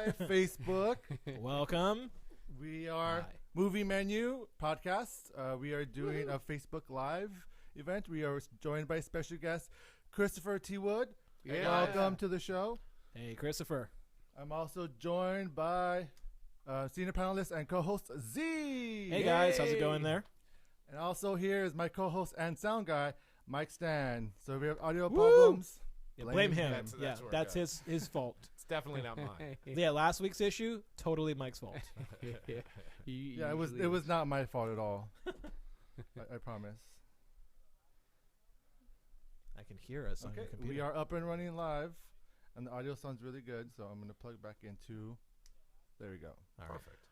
Hi, Facebook. Welcome. We are Hi. Movie Menu Podcast. We are doing a Facebook Live event. We are joined by special guest Christopher T. Wood. Yeah. Welcome to the show. Hey, Christopher. I'm also joined by senior panelist and co-host Z. Hey, guys. How's it going there? And also here is my co-host and sound guy, Mike Stan. So if we have audio problems, Yeah, blame him. That's where it That's goes. his fault. It's definitely not mine. Yeah, last week's issue, totally Mike's fault. yeah, it was not my fault at all. I promise. I can hear us on Okay, your computer. we are up and running live, and the audio sounds really good. So I'm going to plug back into. There we go. All right. Perfect.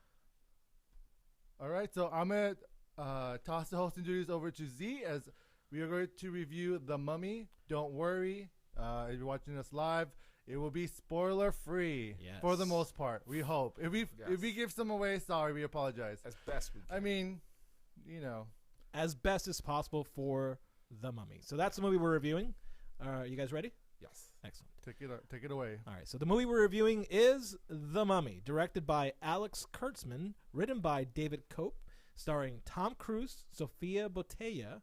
All right, so I'm going to toss the hosting duties over to Z as we are going to review The Mummy. Don't worry, if you're watching us live, it will be spoiler free for the Yes. most part. We hope. If we give some away, sorry, we apologize. As best we can. I mean, you know, As best as possible for The Mummy. So that's the movie we're reviewing. You guys ready? Yes. Excellent. take it away. All right, so the movie we're reviewing is The Mummy, directed by Alex Kurtzman, written by David Cope, starring Tom Cruise, Sophia Boutella,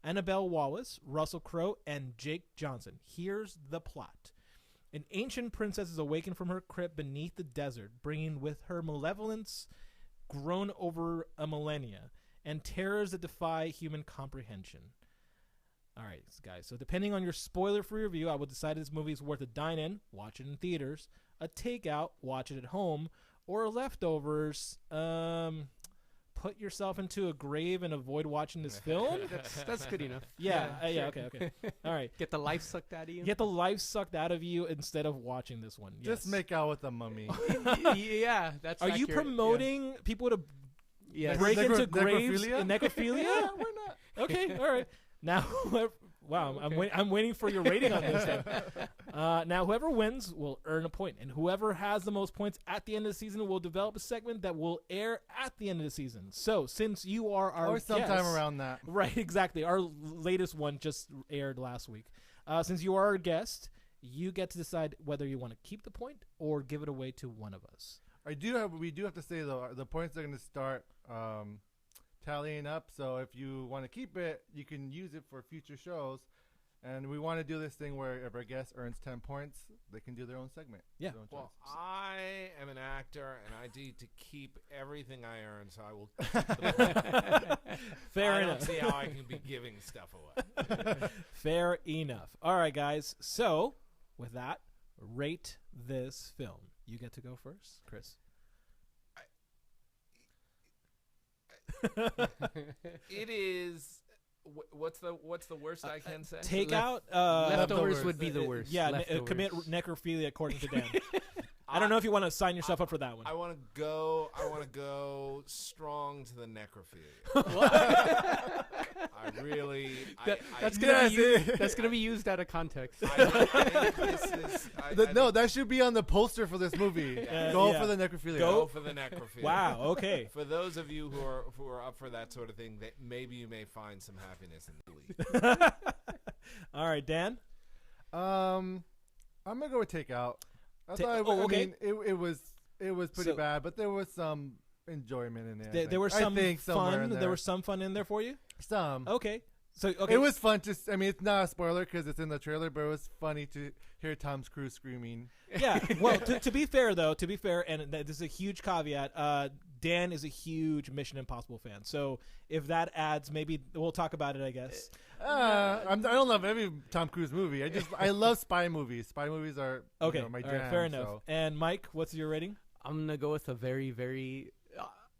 Annabelle Wallis, Russell Crowe, and Jake Johnson. Here's the plot. An ancient princess is awakened from her crypt beneath the desert, bringing with her malevolence grown over a millennia and terrors that defy human comprehension. All right, guys. So depending on your spoiler-free review, I will decide this movie is worth a dine-in, watch it in theaters, a takeout, watch it at home, or leftovers. Put yourself into a grave and avoid watching this film. That's good enough. Yeah. Sure. Okay. All right. Get the life sucked out of you. Get the life sucked out of you instead of watching this one. Just Yes. make out with the mummy. Yeah, that's. Are you accurate. promoting people to Yeah. break Necro- into graves necrophilia? and necrophilia? Yeah, why not? Okay, all right. Now, wow, I'm waiting for your rating on this then. Now, whoever wins will earn a point, and whoever has the most points at the end of the season will develop a segment that will air at the end of the season. So, since you are our Or sometime guest- around that. Right, exactly. Our latest one just aired last week. Since you are our guest, you get to decide whether you want to keep the point or give it away to one of us. We do have to say though, the points are going to start tallying up. So if you want to keep it, you can use it for future shows. And we want to do this thing where if our guest earns 10 points, they can do their own segment. Yeah. their own Well, choice. I am an actor, and I need to keep everything I earn, so I will keep the Fair I enough. don't see how I can be giving stuff away. Fair enough. All right, guys. So, with that, rate this film. You get to go first, Chris. It is. What's the worst I can say? Take out Leftovers would be the worst. Yeah, Leftovers. commit necrophilia according to Dan. I don't know if you want to sign yourself up for that one. I want to go strong to the necrophilia. I really. That's Yes, gonna be used out of context. No, that should be on the poster for this movie. Go yeah. for the necrophilia. Go for the necrophilia. Wow. Okay. For those of you who are up for that sort of thing, that maybe you may find some happiness in the league. All right, Dan. I'm gonna go with Takeout. I thought okay. it was pretty So- bad, but there was some enjoyment in there. There was I some think somewhere fun. in There was some fun in there for you. some. Okay. So okay. It was fun to. I mean, it's not a spoiler because it's in the trailer, but it was funny to hear Tom Cruise screaming. Yeah. Well, to be fair, though, and this is a huge caveat, Dan is a huge Mission Impossible fan. So if that adds, maybe we'll talk about it, I guess. I don't love every Tom Cruise movie. I love spy movies. Spy movies are Okay. my all jam. right, fair enough. So. And Mike, what's your rating? I'm gonna go with a very, very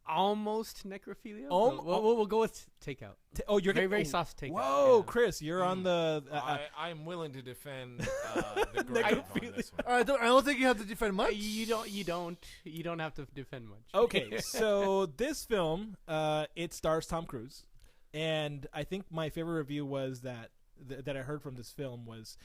almost necrophilia. Alm- We'll go with takeout. You're Very, gonna- very soft takeout. Whoa, Yeah. Chris, you're on the. I'm willing to defend the grave on this one. I don't think you have to defend much. You don't have to defend much. Okay, so this film, it stars Tom Cruise, and I think my favorite review was that I heard from this film was,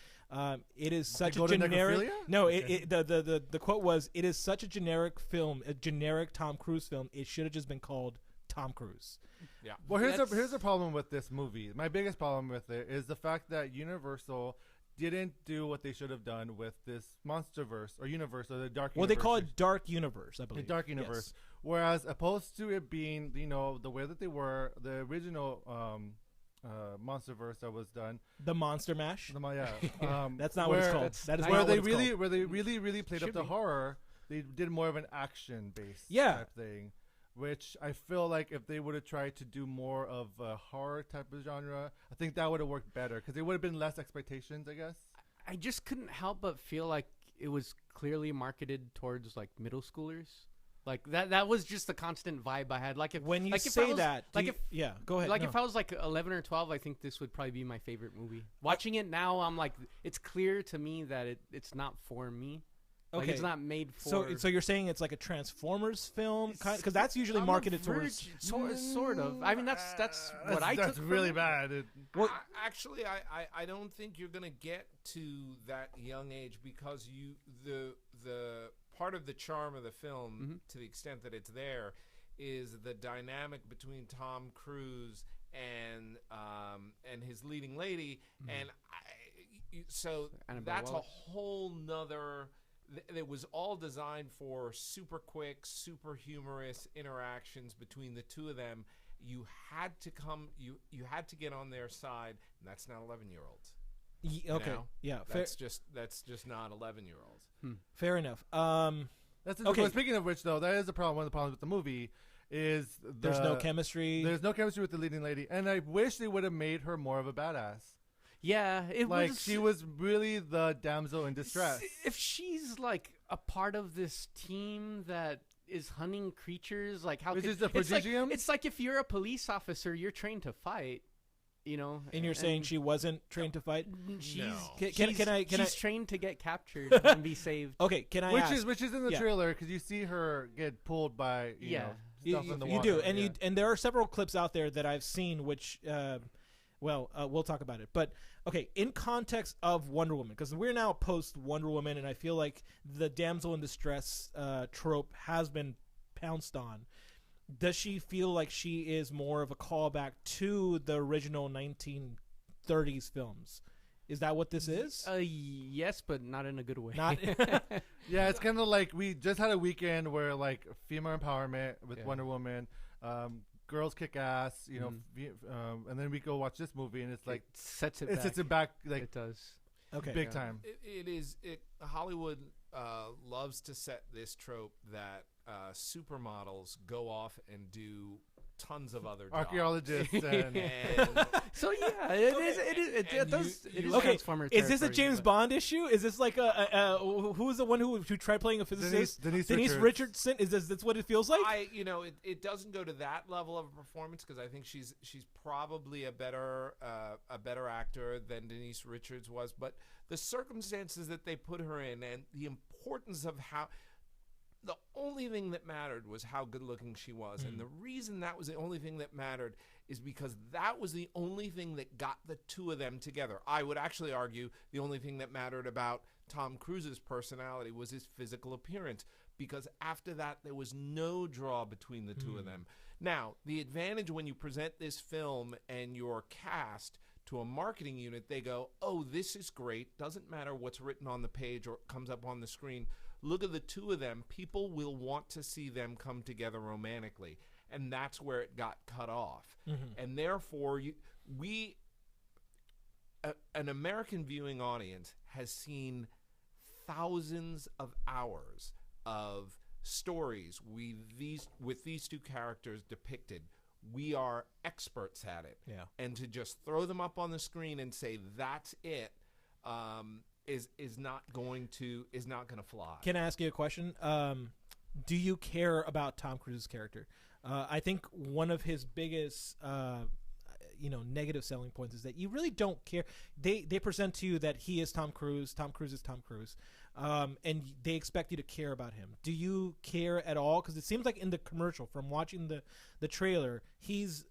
it is such a go to generic. necrophilia? No, the quote was, "It is such a generic film, a generic Tom Cruise film. It should have just been called Tom Cruise." Yeah. Well, here's the problem with this movie. My biggest problem with it is the fact that Universal didn't do what they should have done with this MonsterVerse or universe or the Dark. Well, they universe call it Dark Universe, I the believe. Dark Universe. Yes. Whereas opposed to it being, the way that they were, the original MonsterVerse that was done. The Monster Mash. That's not what it's called. That is where not they what it's called. where they really played up Should the be. horror. They did more of an action based type thing, which I feel like if they would have tried to do more of a horror type of genre, I think that would have worked better because it would have been less expectations, I guess. I just couldn't help but feel like it was clearly marketed towards like middle schoolers. Like that was just the constant vibe I had. Like if When you like if say I was, that, like do if you- yeah, go ahead. like no. if I was like 11 or 12, I think this would probably be my favorite movie. Watching it now, I'm like, it's clear to me that it's not for me. Like Okay. it's not made for. So you're saying it's like a Transformers film, because that's usually on the marketed towards. sort of. I mean, that's what I took. That's from really it. bad. Well- Actually, I don't think you're gonna get to that young age because the part of the charm of the film, to the extent that it's there, is the dynamic between Tom Cruise and his leading lady, and so Annabelle that's Wallace. a whole nother. It was all designed for super quick, super humorous interactions between the two of them. You had to you had to get on their side, and that's not 11-year-olds. Okay, know? yeah, fair, That's just not 11-year-olds. fair enough. That's Okay. Well, speaking of which, though, that is the problem. One of the problems with the movie is There's no chemistry. There's no chemistry with the leading lady, and I wish they would have made her more of a badass. Yeah, it Like was. she was really the damsel in distress. If she's like a part of this team that is hunting creatures, like how Which could, is the it's like, prodigium? it's like if you're a police officer, you're trained to fight. and you're saying she wasn't trained to fight. she's Can she's trained to get captured and be saved. Okay, can I which ask? is in the Yeah. trailer because you see her get pulled by stuff in the you water. do, and yeah. and there are several clips out there that I've seen, which, we'll talk about it. But okay, in context of Wonder Woman, because we're now post Wonder Woman, and I feel like the damsel in distress trope has been pounced on. Does she feel like she is more of a callback to the original 1930s films? Is that what this is? Yes, but not in a good way. Not. Yeah, it's kind of like we just had a weekend where like female empowerment with Yeah. Wonder Woman, girls kick ass, and then we go watch this movie and it's like it sets it it back. sets it back like It does. Okay. big Yeah. time. Hollywood loves to set this trope that supermodels go off and do tons of other jobs. Archaeologists and And So yeah, it does. It is Okay, Transformer is this a territory, James but- Bond issue? Is this like who's the one who tried playing a physicist? Denise Richardson. Richards. Is this what it feels like? it doesn't go to that level of a performance because I think she's probably a better actor than Denise Richards was, but the circumstances that they put her in and the importance of how the only thing that mattered was how good looking she was. And the reason that was the only thing that mattered is because that was the only thing that got the two of them together. I would actually argue the only thing that mattered about Tom Cruise's personality was his physical appearance, because after that there was no draw between the two of them. Now, the advantage when you present this film and your cast to a marketing unit, they go, oh, this is great. Doesn't matter what's written on the page or comes up on the screen. Look at the two of them. People will want to see them come together romantically. And that's where it got cut off. And therefore, an American viewing audience has seen thousands of hours of stories with these two characters depicted. We are experts at it. Yeah. And to just throw them up on the screen and say that's it is not going to fly. Can I ask you a question? Do you care about Tom Cruise's character? I think one of his biggest, negative selling points is that you really don't care. They present to you that he is Tom Cruise. Tom Cruise is Tom Cruise, and they expect you to care about him. Do you care at all? Because it seems like in the commercial, from watching the trailer, he's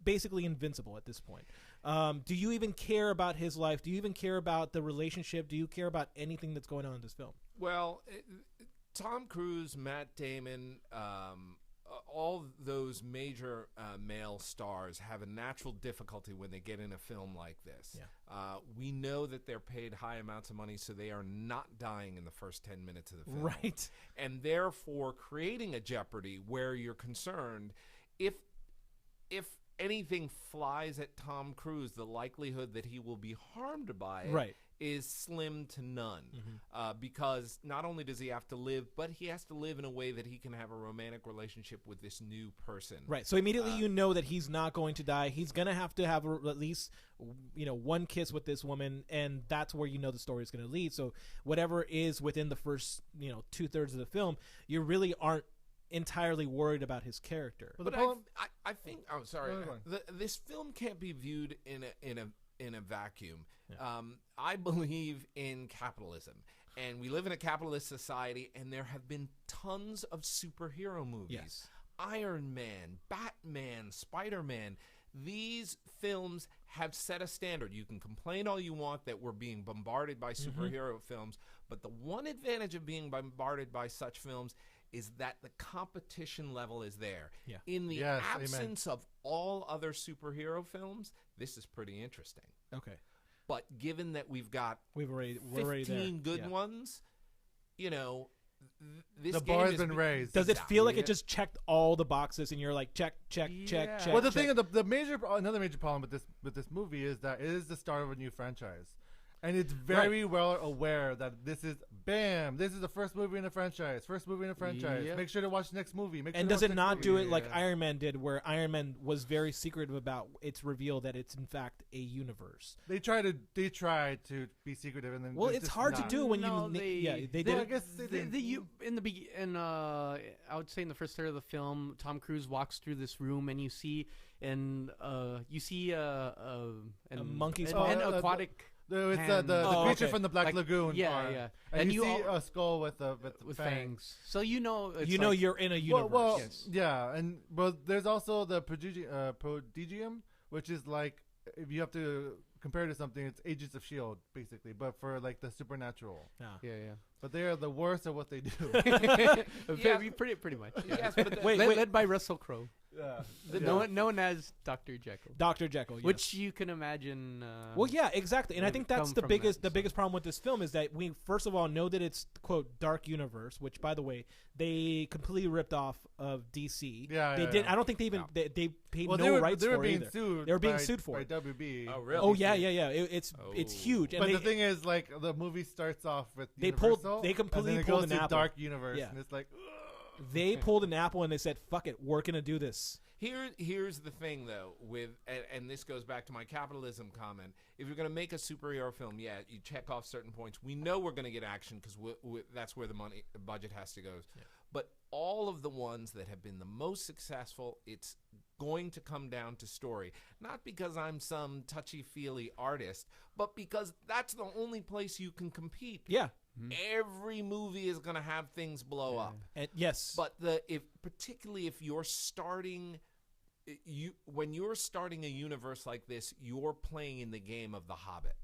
basically invincible at this point. Do you even care about his life? Do you even care about the relationship? Do you care about anything that's going on in this film? Well, Tom Cruise, Matt Damon, all those major male stars have a natural difficulty when they get in a film like this. Yeah. We know that they're paid high amounts of money, so they are not dying in the first 10 minutes of the film. Right. And therefore creating a jeopardy where you're concerned if anything flies at Tom Cruise, the likelihood that he will be harmed by it Right. is slim to none. Because not only does he have to live, but he has to live in a way that he can have a romantic relationship with this new person. Right. So immediately you know that he's not going to die. He's going to have at least, one kiss with this woman, and that's where you know the story is going to lead. So whatever is within the first, 2/3 of the film, you really aren't entirely worried about his character. Well, But I think I'm sorry. No, go on. This film can't be viewed in a vacuum. I believe in capitalism, and we live in a capitalist society, and there have been tons of superhero movies. Yes. Iron Man, Batman, Spider-Man. These films have set a standard. You can complain all you want that we're being bombarded by superhero films, but the one advantage of being bombarded by such films is that the competition level is there. Yeah. In the Yes, amen. absence of all other superhero films, this is pretty interesting. Okay. But given that we're We're 15 already there. good Yeah. ones, this The game bar has is been raised. Does it feel like Yeah. it just checked all the boxes and you're like, check, check, check, Yeah. check? Well, the check. thing, another major problem with this movie is that it is the start of a new franchise, and it's very well aware that this is the first movie in the franchise. Yep. Make sure to watch the next movie. And does it not do it like Yeah. Iron Man did, where Iron Man was very secretive about its reveal that it's in fact a universe? They try to be secretive, and then Well, it's it's just hard to not. do when No, they Well, did I it. guess they didn't. I would say in the first third of the film, Tom Cruise walks through this room and you see a monkey's an, paw? an Oh, aquatic It's hand. the Oh, creature okay. from the Black Like, Lagoon. yeah, yeah. And, And you you see a skull with fangs. So you know it's You're in a universe. Well, Yes. yeah, and there's also the Prodigium, which is like, if you have to compare it to something, it's Agents of S.H.I.E.L.D. basically, but for like the supernatural. yeah. But they are the worst at what they do. Pretty much. Yes, but the- Wait, led by Russell Crowe, yeah. known as Dr. Jekyll, Dr. Jekyll, yes. which you can imagine. Well, yeah, exactly, and I would think that's come the from biggest that, so. biggest problem with this film is that we first of all know that it's quote dark universe, which by the way they completely ripped off of DC. Yeah, they yeah, did. yeah. I don't think they even No. they paid Well, no rights they were for being either. sued. They were being by- sued for by it. WB. Oh, really? Oh yeah. It's Oh. huge, and But they, the thing is, like, the movie starts off with They Universal, completely and then it pulled goes an to apple. Dark Universe, Yeah. and it's like, they pulled an apple and they said, "Fuck it, we're gonna do this." Here's the thing, though, and this goes back to my capitalism comment. If you're going to make a superhero film, yeah, you check off certain points. We know we're going to get action because that's where the budget has to go. Yeah. But all of the ones that have been the most successful, it's going to come down to story. Not because I'm some touchy-feely artist, but because that's the only place you can compete. Yeah, Every movie is going to have things blow up. and yes, But particularly if you're starting, when you're starting a universe like this, you're playing in the game of The Hobbit.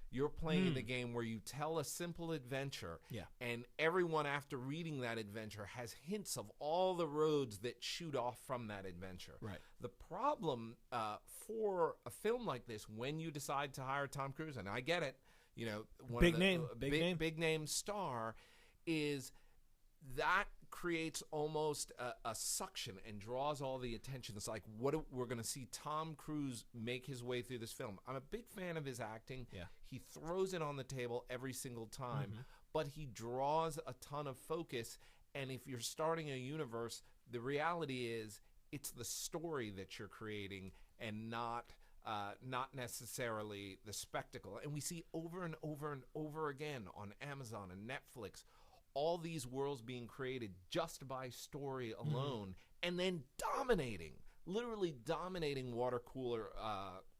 You're playing in the game where you tell a simple adventure, Yeah. and everyone after reading that adventure has hints of all the roads that shoot off from that adventure. Right. The problem for a film like this, when you decide to hire Tom Cruise, and I get it, one Big of the, name, big name. big name star, is that creates almost a suction and draws all the attention. It's like we're going to see Tom Cruise make his way through this film. I'm a big fan of his acting. Yeah. He throws it on the table every single time, but he draws a ton of focus. And if you're starting a universe, the reality is it's the story that you're creating and not necessarily the spectacle. And we see over and over and over again on Amazon and Netflix all these worlds being created just by story alone, and then literally dominating water cooler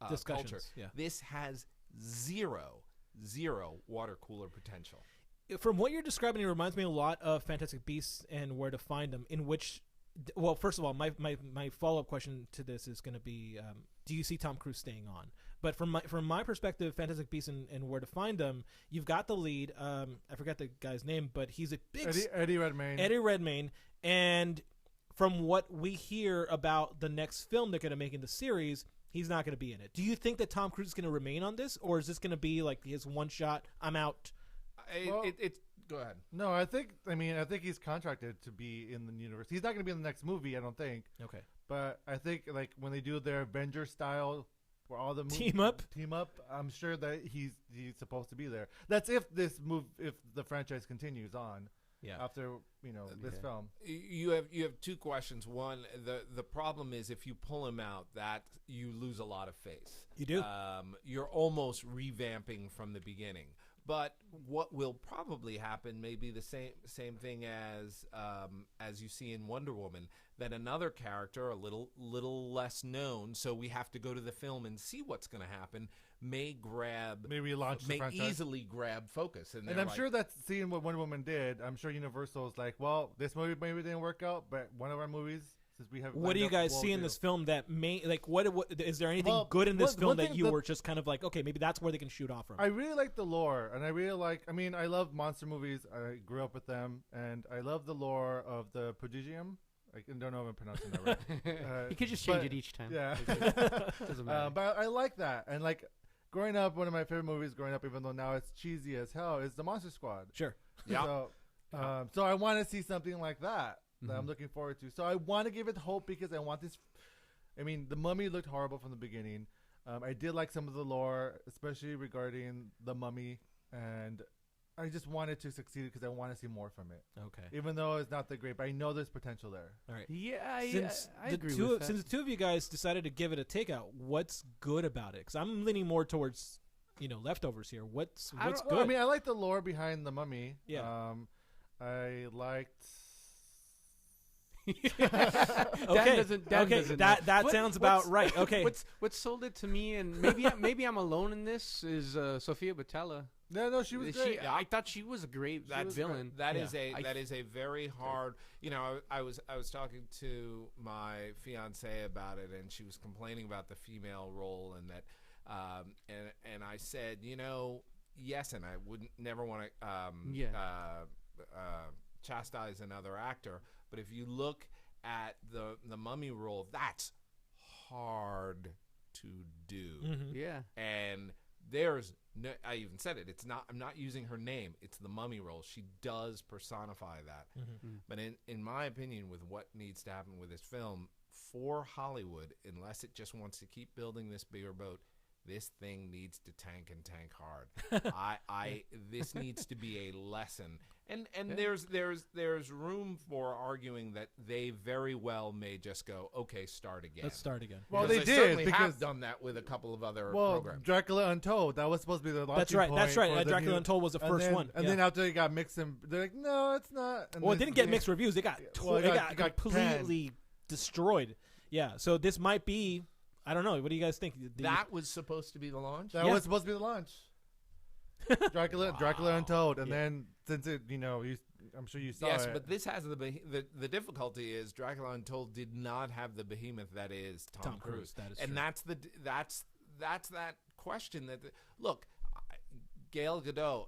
Discussions, culture. yeah. This has zero water cooler potential. From what you're describing, it reminds me a lot of Fantastic Beasts and Where to Find Them, in which, well, first of all, my follow-up question to this is going to be, do you see Tom Cruise staying on? But from my perspective, Fantastic Beasts and Where to Find Them, you've got the lead, I forgot the guy's name, but he's a big... Eddie Redmayne. Eddie Redmayne, and from what we hear about the next film they're going to make in the series, he's not going to be in it. Do you think that Tom Cruise is going to remain on this, or is this going to be like his one shot? I'm out. Go ahead. No, I think he's contracted to be in the universe. He's not going to be in the next movie, I don't think. Okay. But I think like when they do their Avenger style, where all the Team up, I'm sure that he's supposed to be there. That's if the franchise continues on. Yeah. After this film, You have two questions. One, the problem is if you pull him out, that you lose a lot of face. You do. You're almost revamping from the beginning. But what will probably happen may be the same thing as you see in Wonder Woman, that another character, a little less known, so we have to go to the film and see what's going to happen, may easily grab focus. And I'm sure that's seeing what Wonder Woman did. I'm sure Universal's like, well, this movie maybe didn't work out, but one of our movies. We have what do you guys see in this film that may what is there anything good in this film that you were just kind of like, okay, maybe that's where they can shoot off from? I really like the lore, and I really like. I mean, I love monster movies. I grew up with them, and I love the lore of the Prodigium. I don't know if I'm pronouncing that right. You could just change it each time. Yeah, doesn't matter. but I like that, and like growing up, one of my favorite movies growing up, even though now it's cheesy as hell, is the Monster Squad. Sure. Yeah. So I want to see something like that. That I'm looking forward to. So I want to give it hope because I want this. I mean, The Mummy looked horrible from the beginning. I did like some of the lore, especially regarding the Mummy, and I just wanted to succeed because I want to see more from it. Okay. Even though it's not that great, but I know there's potential there. All right. Yeah, I Since agree with that. Since the two of you guys decided to give it a takeout, what's good about it? Because I'm leaning more towards leftovers here. What's good? Well, I mean, I like the lore behind the Mummy. Yeah. I liked. Okay. That sounds about right. Okay. What sold it to me, and maybe I'm alone in this, is Sofia Boutella. No, she was great. I thought she was a great villain. That is a very hard. I was talking to my fiance about it, and she was complaining about the female role, and that, and I said, yes, and I wouldn't never want to chastise another actor, but if you look at the Mummy role, that's hard to do. Mm-hmm. Yeah, and there's no, I even said it. It's not. I'm not using her name. It's the Mummy role. She does personify that. Mm-hmm. But in my opinion, with what needs to happen with this film, for Hollywood, unless it just wants to keep building this bigger boat, this thing needs to tank hard. This needs to be a lesson. And there's room for arguing that they very well may just go, okay, start again. Let's start again. Well, Because they they did certainly because have done that with a couple of other programs. Dracula Untold, that was supposed to be the launching That's right. point That's right. for the Dracula new- Untold was the and first then- one. And Yeah. then after it got mixed, and they're like, no, it's not. And Well, it then- didn't get mixed reviews. It got it got completely destroyed. Yeah. So this might be. I don't know. What do you guys think? That was supposed to be the launch? That Yeah. was supposed to be the launch. Dracula Untold, and then since it, I'm sure you saw Yes, it. but this has the difficulty is Dracula Untold did not have the behemoth that is Tom Cruise. That is and true. that's that question that look, Gal Gadot,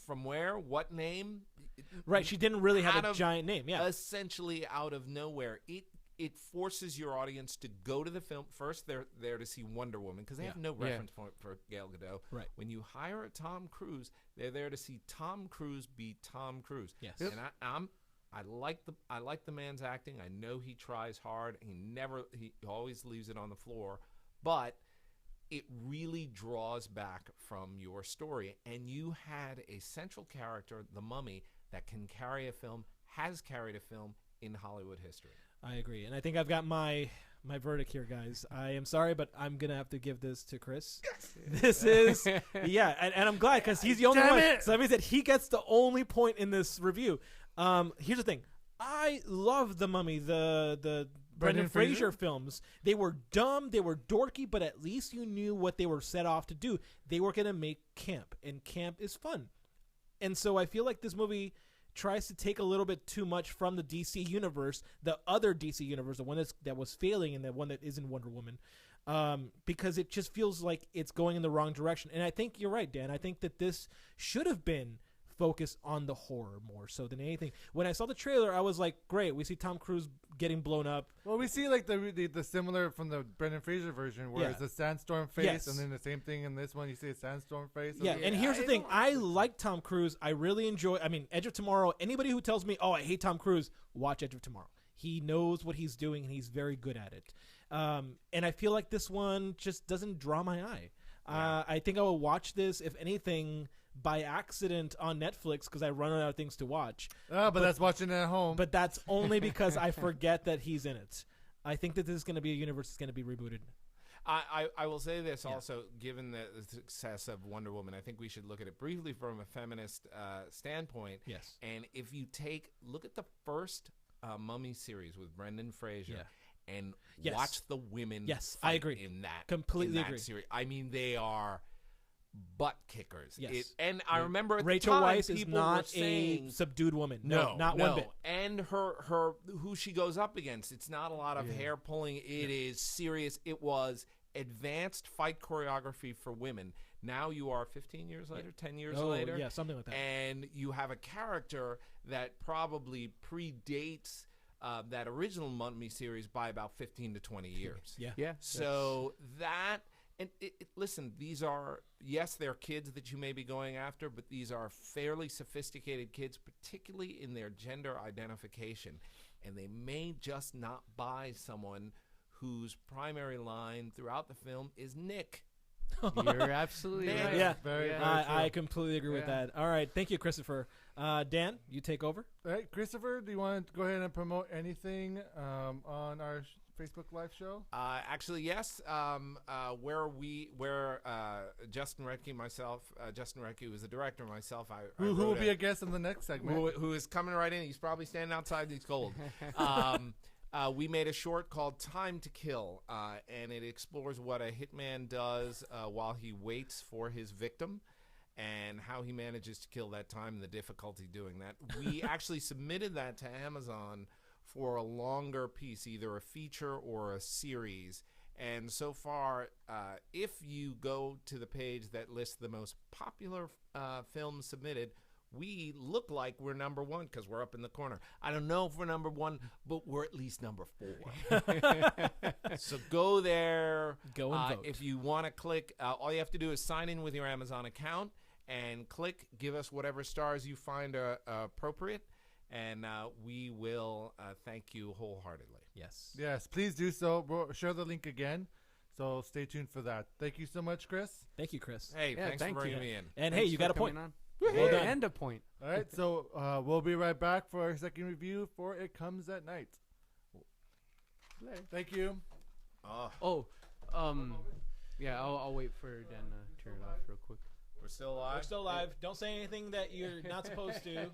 from where, what name? Right. She didn't really have Out a of- giant name. Yeah. Essentially out of nowhere. It forces your audience to go to the film. First, they're there to see Wonder Woman because they have no reference point for Gal Gadot. Right. When you hire a Tom Cruise, they're there to see Tom Cruise be Tom Cruise. Yes. And I like the man's acting. I know he tries hard. He always leaves it on the floor, but it really draws back from your story. And you had a central character, the Mummy, that can carry a film, has carried a film in Hollywood history. I agree, and I think I've got my verdict here, guys. I am sorry, but I'm gonna have to give this to Chris. This is and I'm glad because he's the only one. So that means that he gets the only point in this review. Here's the thing: I love the Mummy, the Brendan Fraser films. They were dumb, they were dorky, but at least you knew what they were set off to do. They were gonna make camp, and camp is fun. And so I feel like this movie tries to take a little bit too much from the DC universe, the other DC universe, the one that was failing and the one that is in Wonder Woman, because it just feels like it's going in the wrong direction. And I think you're right, Dan. I think that this should have been focus on the horror more so than anything. When I saw the trailer, I was like, great, we see Tom Cruise getting blown up. Well, we see like the similar from the Brendan Fraser version, where it's a sandstorm face, Yes. and then the same thing in this one. You see a sandstorm face. Yeah, and here's the thing. I like Tom Cruise. I really enjoy. I mean, Edge of Tomorrow. Anybody who tells me, "Oh, I hate Tom Cruise," watch Edge of Tomorrow. He knows what he's doing, and he's very good at it. And I feel like this one just doesn't draw my eye. I think I will watch this, if anything, by accident on Netflix because I run out of things to watch. But that's watching it at home. But that's only because I forget that he's in it. I think that this is going to be a universe that's going to be rebooted. I will say this also, given the success of Wonder Woman, I think we should look at it briefly from a feminist standpoint. Yes. And if you look at the first Mummy series with Brendan Fraser and watch the women I agree. in that. Completely in that agree. series. I mean, they are butt kickers. Yes. And I remember at Rachel the time, Weisz is people were not saying, a subdued woman. No, not one bit. And her who she goes up against, it's not a lot of hair pulling. It is serious. It was advanced fight choreography for women. Now you are 15 years later, 10 years later. Yeah, something like that. And you have a character that probably predates that original Mummy series by about 15 to 20 years. Yeah. So that, and listen, these are, yes, they're kids that you may be going after, but these are fairly sophisticated kids, particularly in their gender identification. And they may just not buy someone whose primary line throughout the film is Nick. You're absolutely right. Yeah. Very, very I true. completely agree with Yeah. that. All right. Thank you, Christopher. Dan, you take over. All right, Christopher, do you want to go ahead and promote anything on our Facebook Live show? Actually, yes. Where Justin Redke, myself, Justin Redke was the director, myself. Who will be a guest in the next segment? who is coming right in. He's probably standing outside. He's cold. We made a short called Time to Kill, and it explores what a hitman does while he waits for his victim and how he manages to kill that time and the difficulty doing that. We actually submitted that to Amazon for a longer piece, either a feature or a series. And so far, if you go to the page that lists the most popular films submitted, we look like we're number one because we're up in the corner. I don't know if we're number one, but we're at least number 4. So go there. Go and vote. If you want to click, all you have to do is sign in with your Amazon account and click. Give us whatever stars you find appropriate, and we will thank you wholeheartedly. Yes. Yes, please do so. We'll share the link again, so stay tuned for that. Thank you so much, Chris. Thank you, Chris. Hey, Yeah, thanks thank for bringing you. me in. And Thanks hey, you for got a point. coming on. Well done. And a point. All right, so we'll be right back for our second review for It Comes at Night. Thank you. Yeah, I'll wait for Dan to turn it off real quick. We're still live. We're still live. Don't say anything that you're not supposed to.